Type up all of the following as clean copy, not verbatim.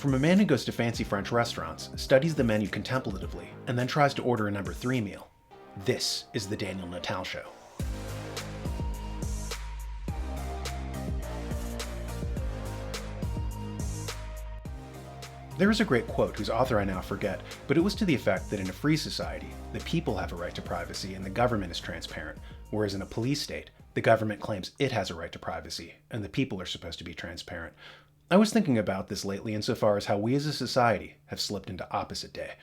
From a man who goes to fancy French restaurants, studies the menu contemplatively, and then tries to order a number 3 meal. This is the Daniel Natal Show. There is a great quote whose author I now forget, but it was to the effect that in a free society, the people have a right to privacy and the government is transparent, whereas in a police state, the government claims it has a right to privacy and the people are supposed to be transparent. I was thinking about this lately insofar as how we as a society have slipped into opposite day.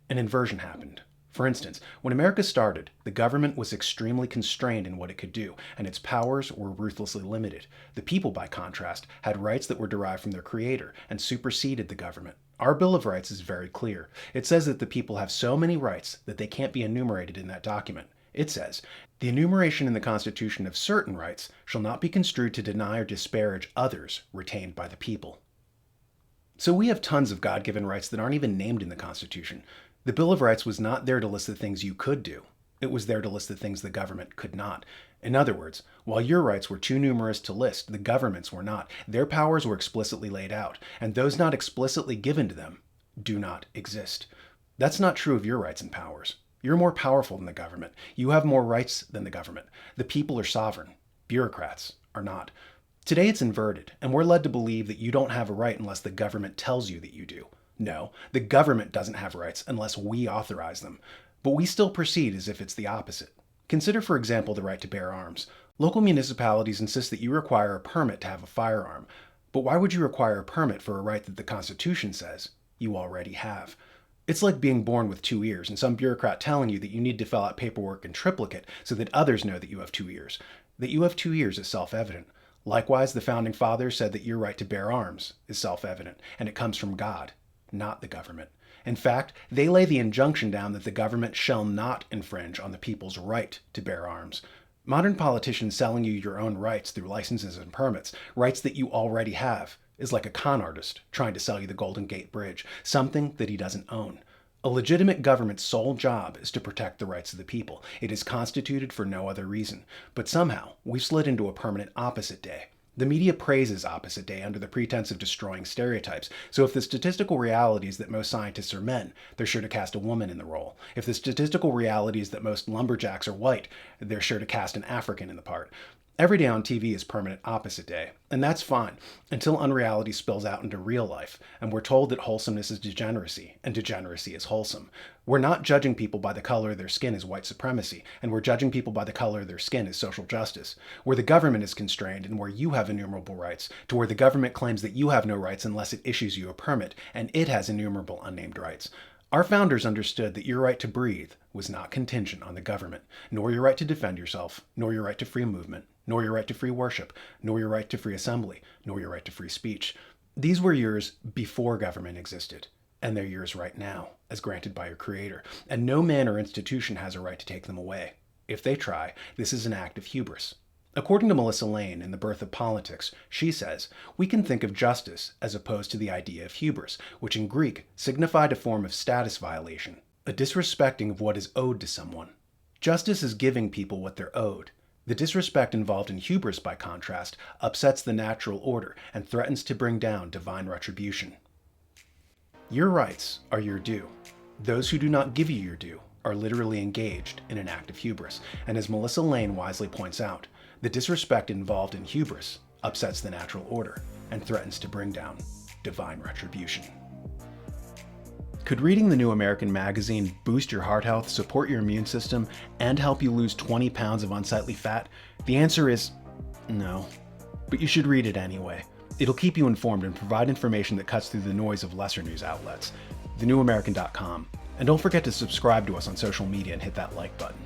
An inversion happened. For instance, when America started, the government was extremely constrained in what it could do, and its powers were ruthlessly limited. The people, by contrast, had rights that were derived from their creator and superseded the government. Our Bill of Rights is very clear. It says that the people have so many rights that they can't be enumerated in that document. It says, "The enumeration in the Constitution of certain rights shall not be construed to deny or disparage others retained by the people." So we have tons of God-given rights that aren't even named in the Constitution. The Bill of Rights was not there to list the things you could do. It was there to list the things the government could not. In other words, while your rights were too numerous to list, the government's were not. Their powers were explicitly laid out, and those not explicitly given to them do not exist. That's not true of your rights and powers. You're more powerful than the government. You have more rights than the government. The people are sovereign. Bureaucrats are not. Today it's inverted, and we're led to believe that you don't have a right unless the government tells you that you do. No, the government doesn't have rights unless we authorize them. But we still proceed as if it's the opposite. Consider, for example, the right to bear arms. Local municipalities insist that you require a permit to have a firearm. But why would you require a permit for a right that the Constitution says you already have? It's like being born with 2 ears and some bureaucrat telling you that you need to fill out paperwork in triplicate so that others know that you have 2 ears. That you have 2 ears is self-evident. Likewise, the Founding Fathers said that your right to bear arms is self-evident, and it comes from God, not the government. In fact, they lay the injunction down that the government shall not infringe on the people's right to bear arms. Modern politicians selling you your own rights through licenses and permits, rights that you already have, is like a con artist trying to sell you the Golden Gate Bridge, something that he doesn't own. A legitimate government's sole job is to protect the rights of the people. It is constituted for no other reason. But somehow, we've slid into a permanent opposite day. The media praises opposite day under the pretense of destroying stereotypes. So if the statistical reality is that most scientists are men, they're sure to cast a woman in the role. If the statistical reality is that most lumberjacks are white, they're sure to cast an African in the part. Every day on TV is permanent opposite day, and that's fine, until unreality spills out into real life, and we're told that wholesomeness is degeneracy, and degeneracy is wholesome. We're not judging people by the color of their skin as white supremacy, and we're judging people by the color of their skin as social justice. Where the government is constrained and where you have innumerable rights, to where the government claims that you have no rights unless it issues you a permit, and it has innumerable unnamed rights. Our founders understood that your right to breathe was not contingent on the government, nor your right to defend yourself, nor your right to free movement, nor your right to free worship, nor your right to free assembly, nor your right to free speech. These were yours before government existed, and they're yours right now, as granted by your creator, and no man or institution has a right to take them away. If they try, this is an act of hubris. According to Melissa Lane in The Birth of Politics, she says, we can think of justice as opposed to the idea of hubris, which in Greek signified a form of status violation, a disrespecting of what is owed to someone. Justice is giving people what they're owed. The disrespect involved in hubris, by contrast, upsets the natural order and threatens to bring down divine retribution. Your rights are your due. Those who do not give you your due are literally engaged in an act of hubris, and as Melissa Lane wisely points out, the disrespect involved in hubris upsets the natural order and threatens to bring down divine retribution. Could reading the New American Magazine boost your heart health, support your immune system, and help you lose 20 pounds of unsightly fat? The answer is no, but you should read it anyway. It'll keep you informed and provide information that cuts through the noise of lesser news outlets. thenewamerican.com. And don't forget to subscribe to us on social media and hit that like button.